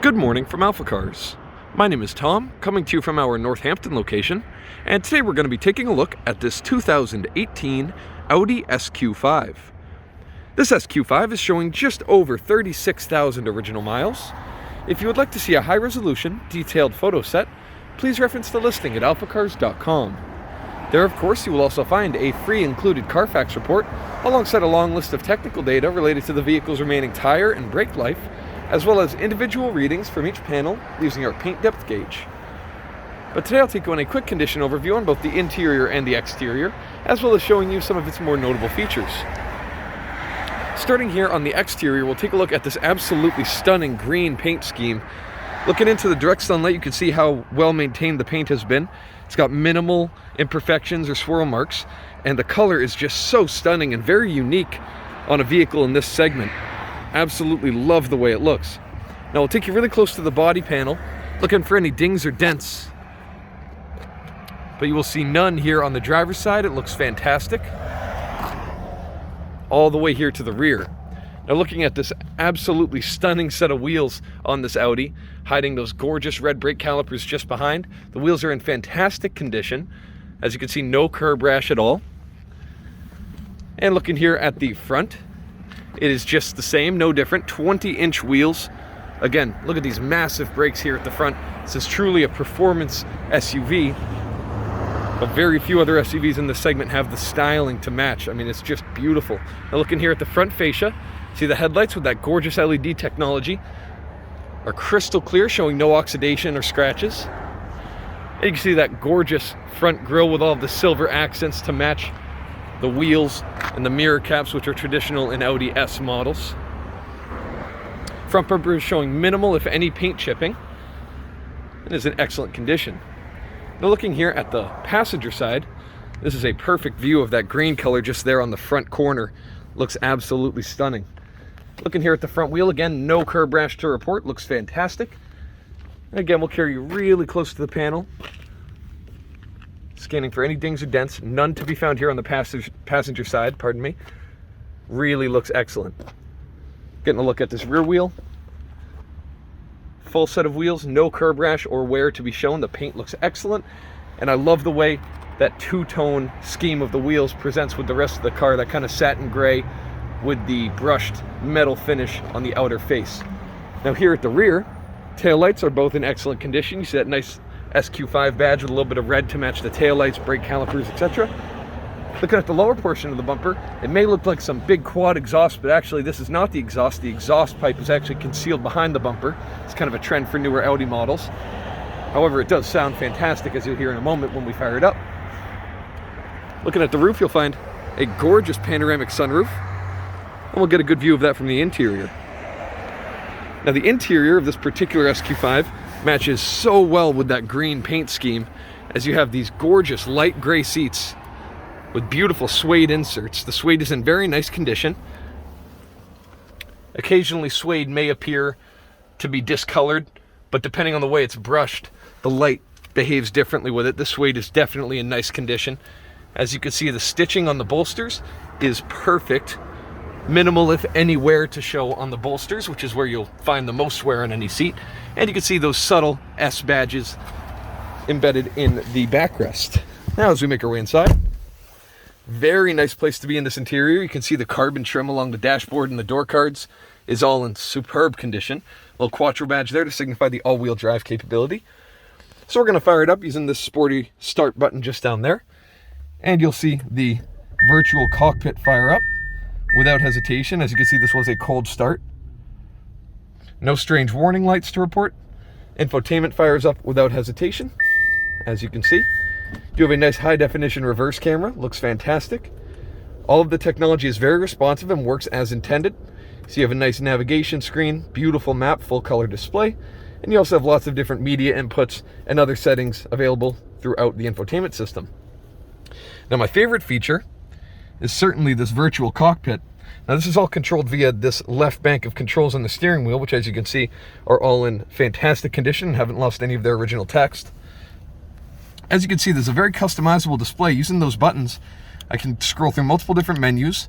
Good morning from AlphaCars. My name is Tom, coming to you from our Northampton location, and today we're going to be taking a look at this 2018 Audi SQ5. This SQ5 is showing just over 36,000 original miles. If you would like to see a high-resolution, detailed photo set, please reference the listing at alphacars.com. There, of course, you will also find a free included Carfax report alongside a long list of technical data related to the vehicle's remaining tire and brake life, as well as individual readings from each panel using our paint depth gauge. But today I'll take you on a quick condition overview on both the interior and the exterior, as well as showing you some of its more notable features. Starting here on the exterior, we'll take a look at this absolutely stunning green paint scheme. Looking into the direct sunlight, you can see how well maintained the paint has been. It's got minimal imperfections or swirl marks, and the color is just so stunning and very unique on a vehicle in this segment. Absolutely love the way it looks. Now we'll take you really close to the body panel, looking for any dings or dents. But you will see none here on the driver's side. It looks fantastic. All the way here to the rear. Now looking at this absolutely stunning set of wheels on this Audi, hiding those gorgeous red brake calipers just behind. The wheels are in fantastic condition. As you can see, no curb rash at all. And looking here at the front, it is just the same, no different, 20-inch wheels. Again, look at these massive brakes here at the front. This is truly a performance SUV, but very few other SUVs in this segment have the styling to match. I mean, it's just beautiful. Now looking here at the front fascia, see the headlights with that gorgeous LED technology are crystal clear, showing no oxidation or scratches. And you can see that gorgeous front grille with all of the silver accents to match the wheels and the mirror caps, which are traditional in Audi S models. Front bumper is showing minimal, if any, paint chipping and is in excellent condition. Now looking here at the passenger side, this is a perfect view of that green color just there on the front corner. Looks absolutely stunning. Looking here at the front wheel, again, no curb rash to report. Looks fantastic. And again, we'll carry you really close to the panel, scanning for any dings or dents. None to be found here on the passenger side, pardon me. Really looks excellent. Getting a look at this rear wheel. Full set of wheels, no curb rash or wear to be shown. The paint looks excellent. And I love the way that two-tone scheme of the wheels presents with the rest of the car. That kind of satin gray with the brushed metal finish on the outer face. Now here at the rear, taillights are both in excellent condition. You see that nice SQ5 badge with a little bit of red to match the taillights, brake calipers, etc. Looking at the lower portion of the bumper, it may look like some big quad exhaust, but actually this is not the exhaust. The exhaust pipe is actually concealed behind the bumper. It's kind of a trend for newer Audi models. However, it does sound fantastic, as you'll hear in a moment when we fire it up. Looking at the roof, you'll find a gorgeous panoramic sunroof, and we'll get a good view of that from the interior. Now the interior of this particular SQ5 matches so well with that green paint scheme, as you have these gorgeous light gray seats with beautiful suede inserts. The suede is in very nice condition. Occasionally suede may appear to be discolored, but depending on the way it's brushed, the light behaves differently with it. The suede is definitely in nice condition. As you can see, the stitching on the bolsters is perfect. Minimal, if any, wear to show on the bolsters, which is where you'll find the most wear on any seat. And you can see those subtle S badges embedded in the backrest. Now as we make our way inside, very nice place to be in this interior. You can see the carbon trim along the dashboard and the door cards is all in superb condition. A little Quattro badge there to signify the all-wheel drive capability. So we're going to fire it up using this sporty start button just down there. And you'll see the virtual cockpit fire up without hesitation. As you can see, this was a cold start. No strange warning lights to report. Infotainment fires up without hesitation, as you can see. You have a nice high-definition reverse camera. Looks fantastic. All of the technology is very responsive and works as intended. So you have a nice navigation screen, beautiful map, full-color display, and you also have lots of different media inputs and other settings available throughout the infotainment system. Now my favorite feature is certainly this virtual cockpit. Now this is all controlled via this left bank of controls on the steering wheel, which as you can see are all in fantastic condition and haven't lost any of their original text. As you can see, there's a very customizable display. Using those buttons, I can scroll through multiple different menus,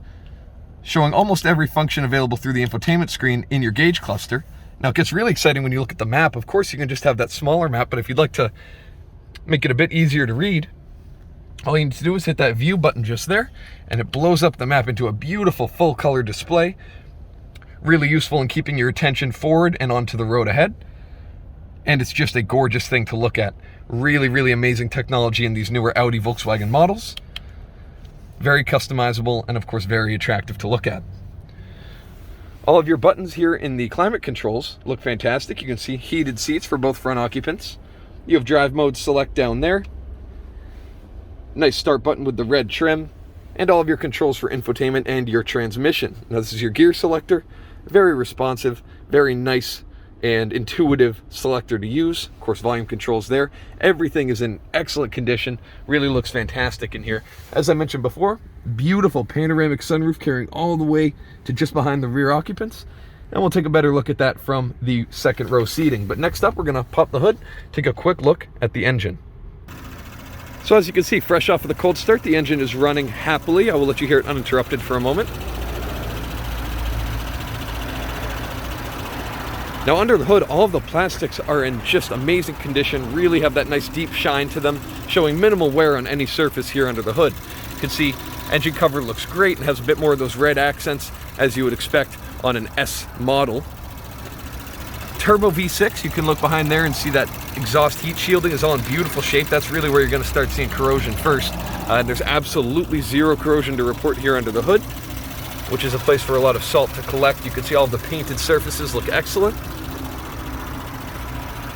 showing almost every function available through the infotainment screen in your gauge cluster, Now it gets really exciting when you look at the map. Of course, you can just have that smaller map, but if you'd like to make it a bit easier to read, all you need to do is hit that view button just there, and it blows up the map into a beautiful full color display. Really useful in keeping your attention forward and onto the road ahead. And it's just a gorgeous thing to look at. Really, really amazing technology in these newer Audi Volkswagen models. Very customizable and of course very attractive to look at. All of your buttons here in the climate controls look fantastic. You can see heated seats for both front occupants. You have drive mode select down there. Nice start button with the red trim. And all of your controls for infotainment and your transmission. Now this is your gear selector. Very responsive, very nice and intuitive selector to use. Of course, volume controls there. Everything is in excellent condition. Really looks fantastic in here. As I mentioned before, beautiful panoramic sunroof carrying all the way to just behind the rear occupants. And we'll take a better look at that from the second row seating. But next up, we're gonna pop the hood, take a quick look at the engine. So as you can see, fresh off of the cold start, the engine is running happily. I will let you hear it uninterrupted for a moment. Now under the hood, all of the plastics are in just amazing condition, really have that nice deep shine to them, showing minimal wear on any surface here under the hood. You can see engine cover looks great and has a bit more of those red accents as you would expect on an S model. Turbo V6, you can look behind there and see that exhaust heat shielding is all in beautiful shape. That's really where you're going to start seeing corrosion first. There's absolutely zero corrosion to report here under the hood, which is a place for a lot of salt to collect. You can see all of the painted surfaces look excellent.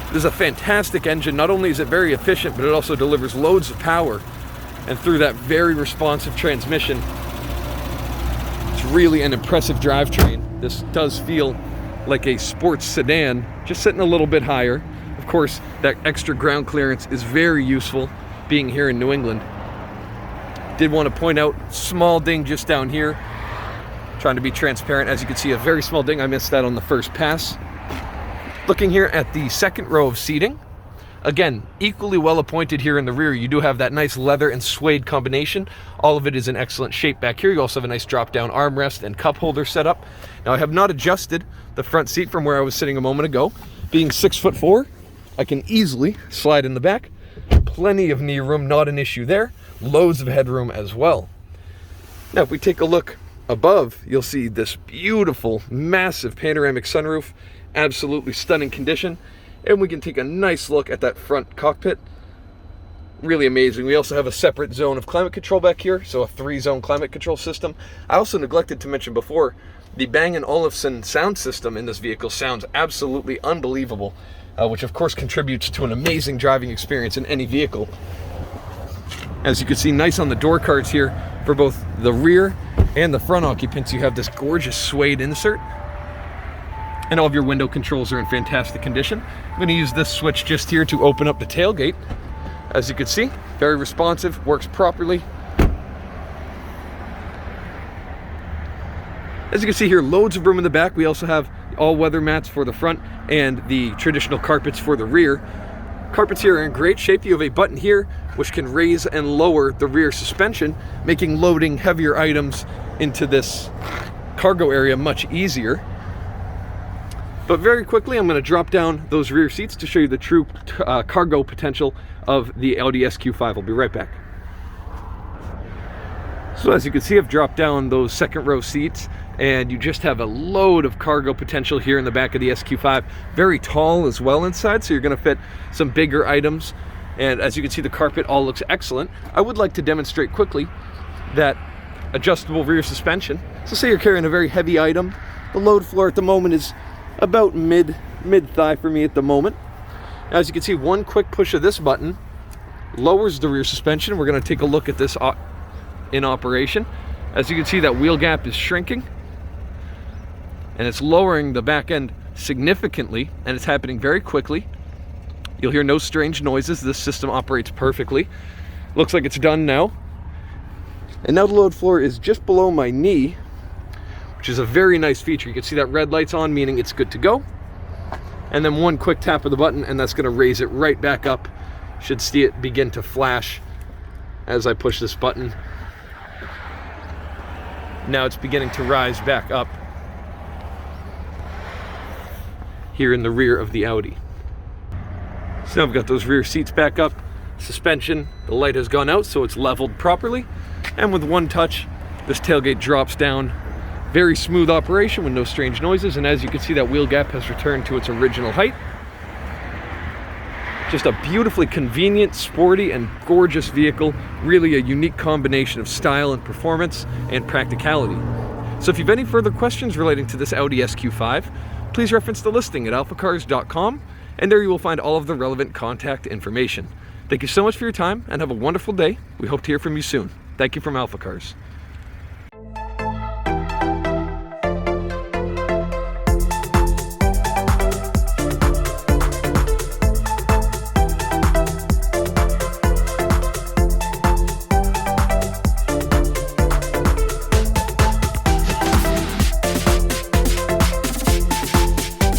This is a fantastic engine. Not only is it very efficient, but it also delivers loads of power. And through that very responsive transmission, it's really an impressive drivetrain. This does feel like a sports sedan, just sitting a little bit higher. Of course, that extra ground clearance is very useful being here in New England. Did want to point out, small ding just down here. Trying to be transparent. As you can see, a very small ding. I missed that on the first pass. Looking here at the second row of seating, again, equally well appointed here in the rear. You do have that nice leather and suede combination. All of it is in excellent shape back here. You also have a nice drop down armrest and cup holder set up. Now I have not adjusted the front seat from where I was sitting a moment ago. Being 6'4", I can easily slide in the back. Plenty of knee room, not an issue there. Loads of headroom as well. Now if we take a look above, you'll see this beautiful, massive panoramic sunroof. Absolutely stunning condition. And we can take a nice look at that front cockpit. Really amazing. We also have a separate zone of climate control back here, so a 3-zone climate control system. I also neglected to mention before, the Bang & Olufsen sound system in this vehicle sounds absolutely unbelievable, which of course contributes to an amazing driving experience in any vehicle. As you can see, nice on the door cards here for both the rear and the front occupants. You have this gorgeous suede insert. And all of your window controls are in fantastic condition. I'm going to use this switch just here to open up the tailgate. As you can see, very responsive, works properly. As you can see here, loads of room in the back. We also have all-weather mats for the front and the traditional carpets for the rear. Carpets here are in great shape. You have a button here which can raise and lower the rear suspension, making loading heavier items into this cargo area much easier. But very quickly, I'm going to drop down those rear seats to show you the true cargo potential of the Audi SQ5. I'll be right back. So as you can see, I've dropped down those second row seats, and you just have a load of cargo potential here in the back of the SQ5. Very tall as well inside, so you're going to fit some bigger items. And as you can see, the carpet all looks excellent. I would like to demonstrate quickly that adjustable rear suspension. So say you're carrying a very heavy item. The load floor at the moment is about mid-thigh for me at the moment. As you can see, one quick push of this button lowers the rear suspension. We're going to take a look at this in operation. As you can see, that wheel gap is shrinking, and it's lowering the back end significantly, and it's happening very quickly. You'll hear no strange noises. This system operates perfectly. Looks like it's done now. And now the load floor is just below my knee, which is a very nice feature. You can see that red light's on, meaning it's good to go. And then one quick tap of the button, and that's going to raise it right back up. Should see it begin to flash as I push this button. Now it's beginning to rise back up. here in the rear of the Audi. So now I've got those rear seats back up, suspension, the light has gone out so it's leveled properly, and with one touch this tailgate drops down. Very smooth operation with no strange noises, and as you can see, that wheel gap has returned to its original height. Just a beautifully convenient, sporty, and gorgeous vehicle. Really a unique combination of style and performance and practicality. So if you have any further questions relating to this Audi SQ5, please reference the listing at alphacars.com, and there you will find all of the relevant contact information. Thank you so much for your time, and have a wonderful day. We hope to hear from you soon. Thank you from AlphaCars.